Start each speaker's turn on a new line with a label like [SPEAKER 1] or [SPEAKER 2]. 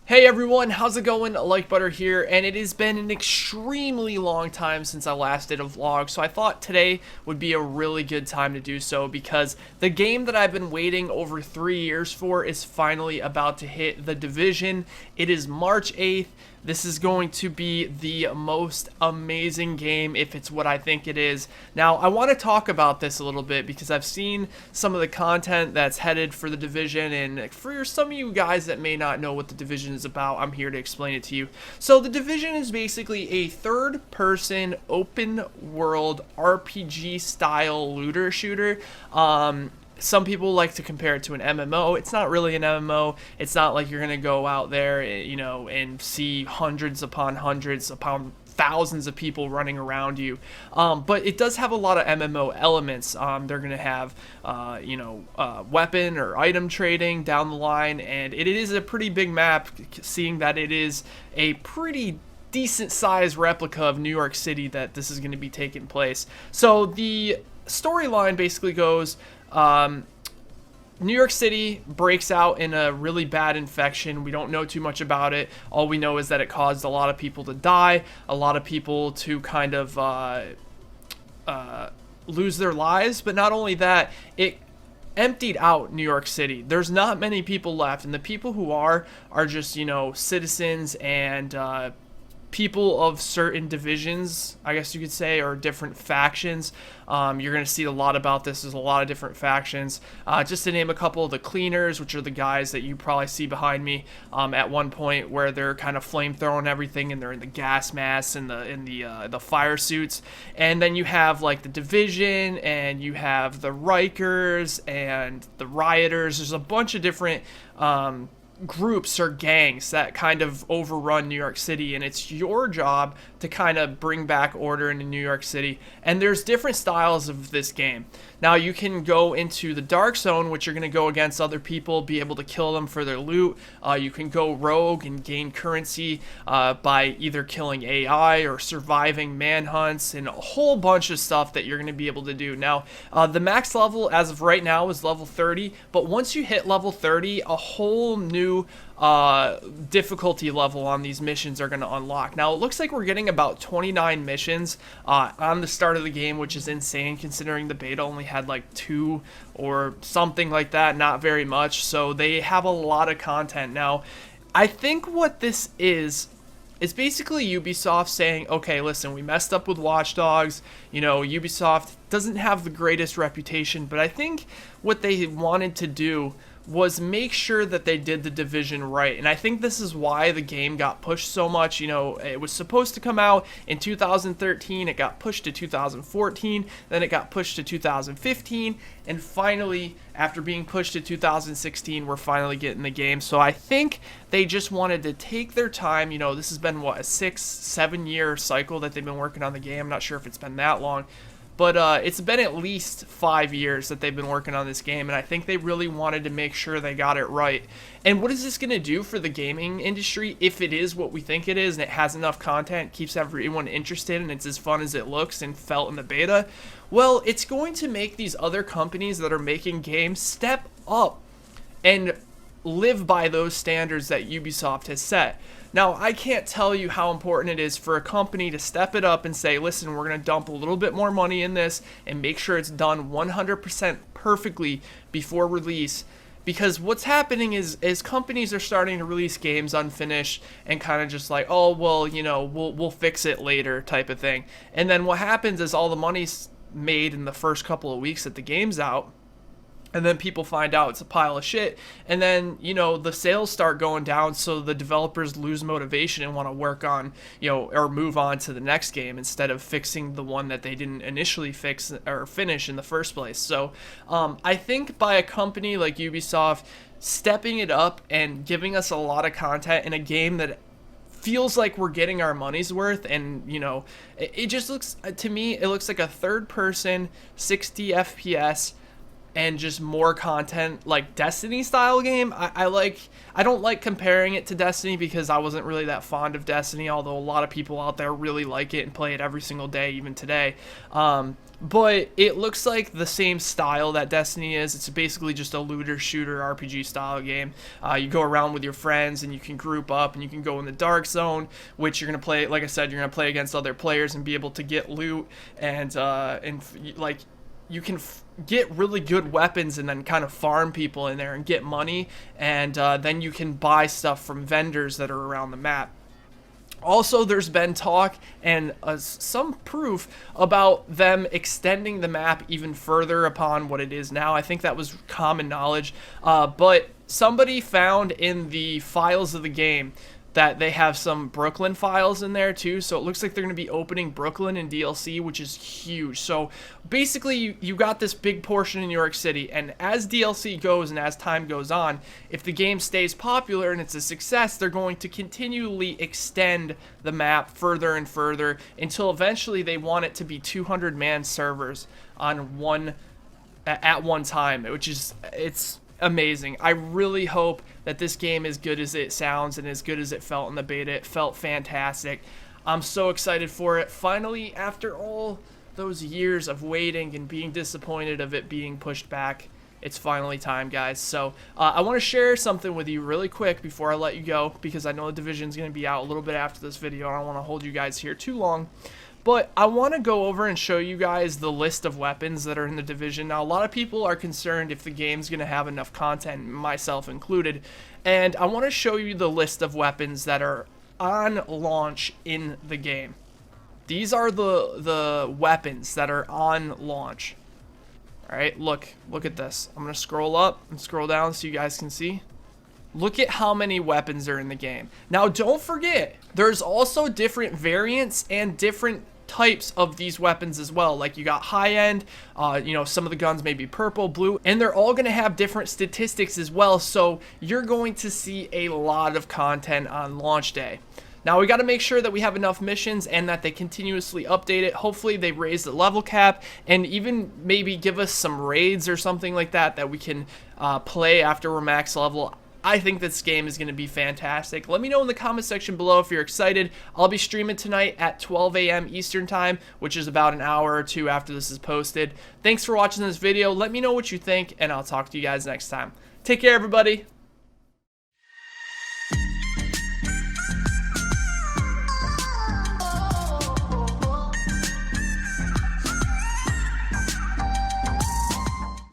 [SPEAKER 1] Hey everyone, how's it going? Like Butter here, and it has been an extremely long time since I last did a vlog, so I thought today would be a really good time to do so because the game that I've been waiting over 3 years for is finally about to hit The Division. It is March 8th. This is going to be the most amazing game if it's what I think it is. Now, I want to talk about this a little bit because I've seen some of the content that's headed for The Division, and for some of you guys that may not know what The Division is about, I'm here to explain it to you. So, The Division is basically a third-person, open-world RPG-style looter shooter. Some people like to compare it to an MMO. It's not really an MMO. It's not like you're going to go out there, and see hundreds upon thousands of people running around you. But it does have a lot of MMO elements. They're going to have, weapon or item trading down the line, and it is a pretty big map, seeing that it is a pretty decent sized replica of New York City that this is going to be taking place. So the storyline basically goes, New York City breaks out in a really bad infection. We don't know too much about it. All we know is that it caused a lot of people to die, a lot of people to kind of lose their lives. But not only that, it emptied out New York City. There's not many people left, and the people who are just, citizens and people of certain divisions, I guess you could say, or different factions. You're going to see a lot about this. There's a lot of different factions. Just to name a couple, the Cleaners, which are the guys that you probably see behind me at one point, where they're kind of flamethrowing everything, and they're in the gas masks and the fire suits. And then you have like the Division, and you have the Rikers and the Rioters. There's a bunch of different groups or gangs that kind of overrun New York City, and it's your job to kind of bring back order into New York City. And there's different styles of this game. Now you can go into the dark zone, which you're going to go against other people, be able to kill them for their loot. You can go rogue and gain currency by either killing AI or surviving manhunts, and a whole bunch of stuff that you're going to be able to do. Now the max level as of right now is level 30, but once you hit level 30, a whole new difficulty level on these missions are going to unlock. Now it looks like we're getting about 29 missions on the start of the game, which is insane considering the beta only had like 2 or something like that, not very much. So they have a lot of content. Now I think what this is basically Ubisoft saying, okay, listen, we messed up with Watch Dogs. Ubisoft doesn't have the greatest reputation, but I think what they wanted to do was make sure that they did The Division right. And I think this is why the game got pushed so much. It was supposed to come out in 2013, it got pushed to 2014, then it got pushed to 2015, and finally, after being pushed to 2016, we're finally getting the game. So I think they just wanted to take their time. This has been, a 6-7 year cycle that they've been working on the game. I'm not sure if it's been that long, but it's been at least 5 years that they've been working on this game, and I think they really wanted to make sure they got it right. And what is this going to do for the gaming industry if it is what we think it is, and it has enough content, keeps everyone interested, and it's as fun as it looks and felt in the beta? Well, it's going to make these other companies that are making games step up and live by those standards that Ubisoft has set. Now, I can't tell you how important it is for a company to step it up and say, listen, we're going to dump a little bit more money in this and make sure it's done 100% perfectly before release. Because what's happening is companies are starting to release games unfinished and kind of just like, oh, well, we'll fix it later type of thing. And then what happens is all the money's made in the first couple of weeks that the game's out. And then people find out it's a pile of shit. And then, the sales start going down, so the developers lose motivation and want to work on, or move on to the next game instead of fixing the one that they didn't initially fix or finish in the first place. So I think by a company like Ubisoft stepping it up and giving us a lot of content in a game that feels like we're getting our money's worth, and it just looks, to me, it looks like a third person 60 FPS. and just more content, like Destiny style game. I don't like comparing it to Destiny because I wasn't really that fond of Destiny, although a lot of people out there really like it and play it every single day, even today. But it looks like the same style that Destiny is. It's basically just a looter shooter RPG style game. You go around with your friends and you can group up and you can go in the dark zone, which you're gonna play. Like I said, you're gonna play against other players and be able to get loot and like you can get really good weapons and then kind of farm people in there and get money, and then you can buy stuff from vendors that are around the map. Also, there's been talk and some proof about them extending the map even further upon what it is now. I think that was common knowledge, but somebody found in the files of the game that they have some Brooklyn files in there too, so it looks like they're going to be opening Brooklyn in DLC, which is huge. So basically you got this big portion in New York City, and as DLC goes and as time goes on, if the game stays popular and it's a success, they're going to continually extend the map further and further until eventually they want it to be 200-man servers on at one time, which is it's amazing. I really hope that this game, as good as it sounds and as good as it felt in the beta, it felt fantastic. I'm so excited for it. Finally, after all those years of waiting and being disappointed of it being pushed back, it's finally time, guys. So I want to share something with you really quick before I let you go, because I know the Division's going to be out a little bit after this video. I don't want to hold you guys here too long. But I want to go over and show you guys the list of weapons that are in the Division. Now, a lot of people are concerned if the game's going to have enough content, myself included. And I want to show you the list of weapons that are on launch in the game. These are the weapons that are on launch. Alright, look at this. I'm going to scroll up and scroll down so you guys can see. Look at how many weapons are in the game. Now, don't forget, there's also different variants and different types of these weapons as well. Like, you got high-end, some of the guns may be purple, blue, and they're all going to have different statistics as well, so you're going to see a lot of content on launch day. Now, we got to make sure that we have enough missions and that they continuously update it. Hopefully, they raise the level cap and even maybe give us some raids or something like that we can play after we're max level. I think this game is going to be fantastic. Let me know in the comment section below if you're excited. I'll be streaming tonight at 12 a.m. Eastern Time, which is about an hour or two after this is posted. Thanks for watching this video. Let me know what you think, and I'll talk to you guys next time. Take care, everybody.